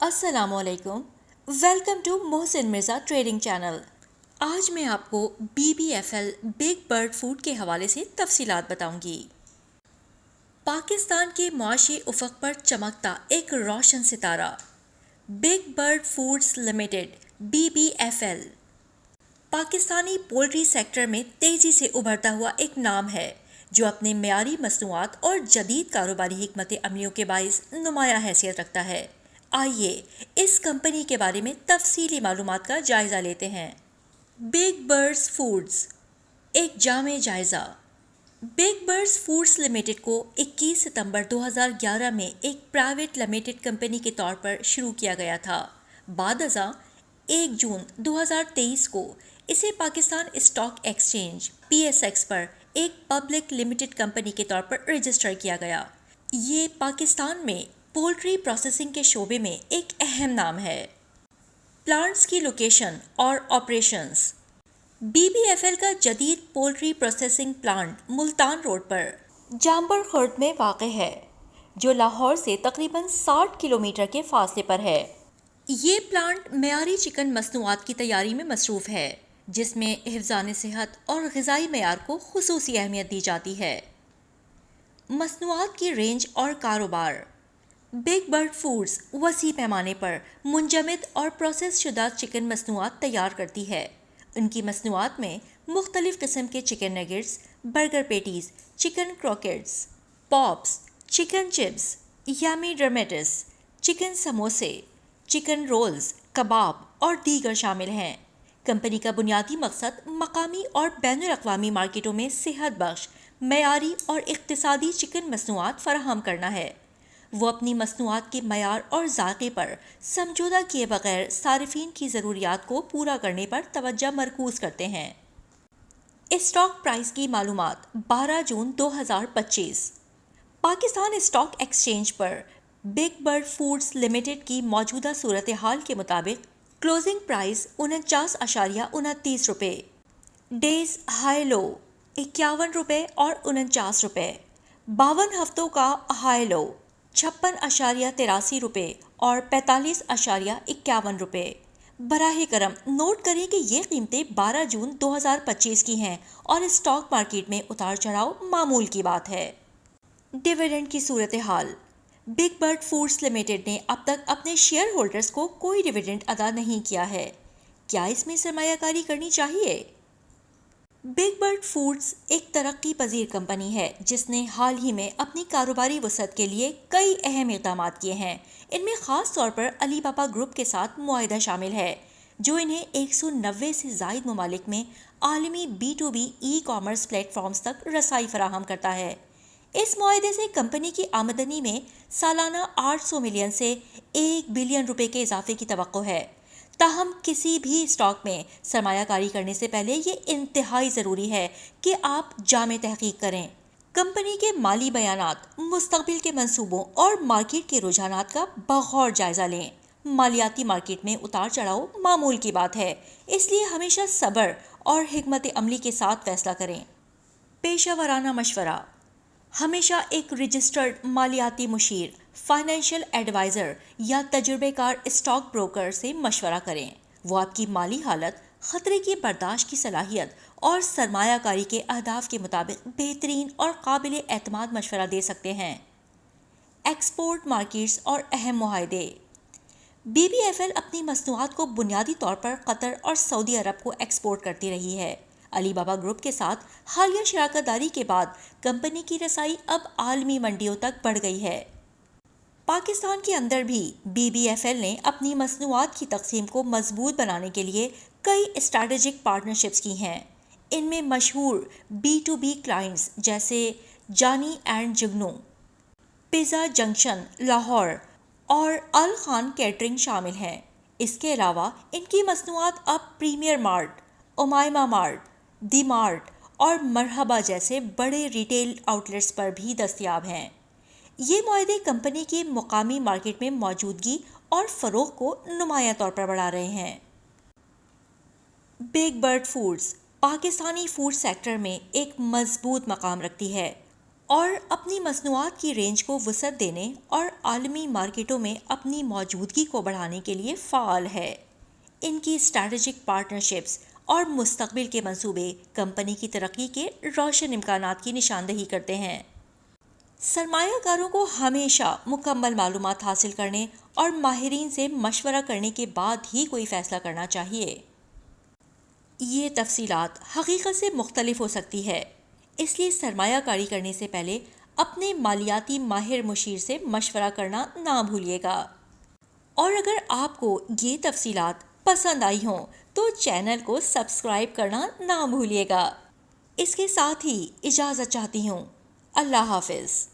السلام علیکم، welcome to Mohsin Mirza trading channel. آج میں آپ کو BBFL بگ برڈ فوڈ کے حوالے سے تفصیلات بتاؤں گی۔ پاکستان کے معاشی افق پر چمکتا ایک روشن ستارہ، big bird foods limited BBFL Pakistani poultry sector میں تیزی سے ابھرتا ہوا ایک نام ہے جو اپنے معیاری مصنوعات اور جدید کاروباری حکمت عملیوں کے باعث نمایاں حیثیت رکھتا ہے۔ آئیے اس کمپنی کے بارے میں تفصیلی معلومات کا جائزہ لیتے ہیں۔ بگ برڈز فوڈز، ایک جامع جائزہ۔ بگ برڈز فوڈز لمیٹڈ کو 21 ستمبر 2011 میں ایک پرائیویٹ لمیٹڈ کمپنی کے طور پر شروع کیا گیا تھا۔ بعد ازاں 1 جون 2023 کو اسے پاکستان اسٹاک ایکسچینج PSX پر ایک پبلک لمیٹڈ کمپنی کے طور پر رجسٹر کیا گیا۔ یہ پاکستان میں پولٹری پروسیسنگ کے شعبے میں ایک اہم نام ہے۔ پلانٹس کی لوکیشن اور آپریشنز۔ BBFL کا جدید poultry processing plant Multan road پر جامبر خورد میں واقع ہے، جو لاہور سے تقریباً 60 کلومیٹر کے فاصلے پر ہے۔ یہ پلانٹ معیاری چکن مصنوعات کی تیاری میں مصروف ہے، جس میں حفظان صحت اور غذائی معیار کو خصوصی اہمیت دی جاتی ہے۔ مصنوعات کی رینج اور کاروبار۔ بگ برڈ فوڈز وسیع پیمانے پر منجمد اور پروسیس شدہ چکن مصنوعات تیار کرتی ہے۔ ان کی مصنوعات میں مختلف قسم کے chicken nuggets, burger patties, chicken croquettes, pops, chicken chips, yummy drumettes, chicken سموسے، چکن رولز، کباب اور دیگر شامل ہیں۔ کمپنی کا بنیادی مقصد مقامی اور بین الاقوامی مارکیٹوں میں صحت بخش، معیاری اور اقتصادی چکن مصنوعات فراہم کرنا ہے۔ وہ اپنی مصنوعات کے معیار اور ذائقے پر سمجھوتہ کیے بغیر صارفین کی ضروریات کو پورا کرنے پر توجہ مرکوز کرتے ہیں۔ اسٹاک پرائس کی معلومات 12 جون 2025۔ پاکستان اسٹاک ایکسچینج پر بگ برڈ فوڈز لمیٹڈ کی موجودہ صورتحال کے مطابق کلوزنگ پرائس 49.29 روپے، ڈیز ہائی لو 51 روپے اور 49 روپے، 52 ہفتوں کا ہائی لو 56.83 روپے اور 45.51 روپے۔ براہ کرم نوٹ کریں کہ یہ قیمتیں 12 جون 2025 کی ہیں اور اسٹاک مارکیٹ میں اتار چڑھاؤ معمول کی بات ہے۔ ڈیویڈنڈ کی صورتحال۔ بگ برڈ فوڈز لمیٹڈ نے اب تک اپنے شیئر ہولڈرز کو کوئی ڈیویڈنڈ ادا نہیں کیا ہے۔ کیا اس میں سرمایہ کاری کرنی چاہیے؟ بگ برڈ فوڈز ایک ترقی پذیر کمپنی ہے جس نے حال ہی میں اپنی کاروباری وسعت کے لیے کئی اہم اقدامات کیے ہیں۔ ان میں خاص طور پر علی بابا گروپ کے ساتھ معاہدہ شامل ہے، جو انہیں 190 سے زائد ممالک میں عالمی B2B e commerce plate forms تک رسائی فراہم کرتا ہے۔ اس معاہدے سے کمپنی کی آمدنی میں سالانہ 800 ملین سے 1 بلین روپے کے اضافے کی توقع ہے۔ تاہم کسی بھی اسٹاک میں سرمایہ کاری کرنے سے پہلے یہ انتہائی ضروری ہے کہ آپ جامع تحقیق کریں، کمپنی کے مالی بیانات، مستقبل کے منصوبوں اور مارکیٹ کے رجحانات کا بغور جائزہ لیں۔ مالیاتی مارکیٹ میں اتار چڑھاؤ معمول کی بات ہے، اس لیے ہمیشہ صبر اور حکمت عملی کے ساتھ فیصلہ کریں۔ پیشہ ورانہ مشورہ۔ ہمیشہ ایک رجسٹرڈ مالیاتی مشیر، فائنینشیل ایڈوائزر یا تجربہ کار اسٹاک بروکر سے مشورہ کریں۔ وہ آپ کی مالی حالت، خطرے کی برداشت کی صلاحیت اور سرمایہ کاری کے اہداف کے مطابق بہترین اور قابل اعتماد مشورہ دے سکتے ہیں۔ ایکسپورٹ مارکیٹس اور اہم معاہدے۔ BBFL اپنی مصنوعات کو بنیادی طور پر قطر اور سعودی عرب کو ایکسپورٹ کرتی رہی ہے۔ علی بابا گروپ کے ساتھ حالیہ شراکت داری کے بعد کمپنی کی رسائی اب عالمی منڈیوں تک بڑھ گئی ہے۔ پاکستان کے اندر بھی BBFL نے اپنی مصنوعات کی تقسیم کو مضبوط بنانے کے لیے کئی اسٹریٹجک پارٹنرشپس کی ہیں۔ ان میں مشہور B2B کلائنٹس جیسے جانی and Jugnu, pizza junction Lahore اور الخان کیٹرنگ شامل ہیں۔ اس کے علاوہ ان کی مصنوعات اب پریمیئر مارٹ، امائمہ مارٹ، دی مارٹ اور مرحبا جیسے بڑے ریٹیل آؤٹلیٹس پر بھی دستیاب ہیں۔ یہ معاہدے کمپنی کی مقامی مارکیٹ میں موجودگی اور فروغ کو نمایاں طور پر بڑھا رہے ہیں۔ Big bird foods Pakistani food sector میں ایک مضبوط مقام رکھتی ہے۔ اور اپنی مصنوعات کی رینج کو وسعت دینے اور عالمی مارکیٹوں میں اپنی موجودگی کو بڑھانے کے لیے فعال ہے۔ ان کی اسٹریٹجک پارٹنرشپس اور مستقبل کے منصوبے کمپنی کی ترقی کے روشن امکانات کی نشاندہی کرتے ہیں۔ سرمایہ کاروں کو ہمیشہ مکمل معلومات حاصل کرنے اور ماہرین سے مشورہ کرنے کے بعد ہی کوئی فیصلہ کرنا چاہیے۔ یہ تفصیلات حقیقت سے مختلف ہو سکتی ہے، اس لیے سرمایہ کاری کرنے سے پہلے اپنے مالیاتی ماہر مشیر سے مشورہ کرنا نہ بھولیے گا۔ اور اگر آپ کو یہ تفصیلات پسند آئی ہوں تو چینل کو سبسکرائب کرنا نہ بھولیے گا۔ اس کے ساتھ ہی اجازت چاہتی ہوں۔ اللہ حافظ۔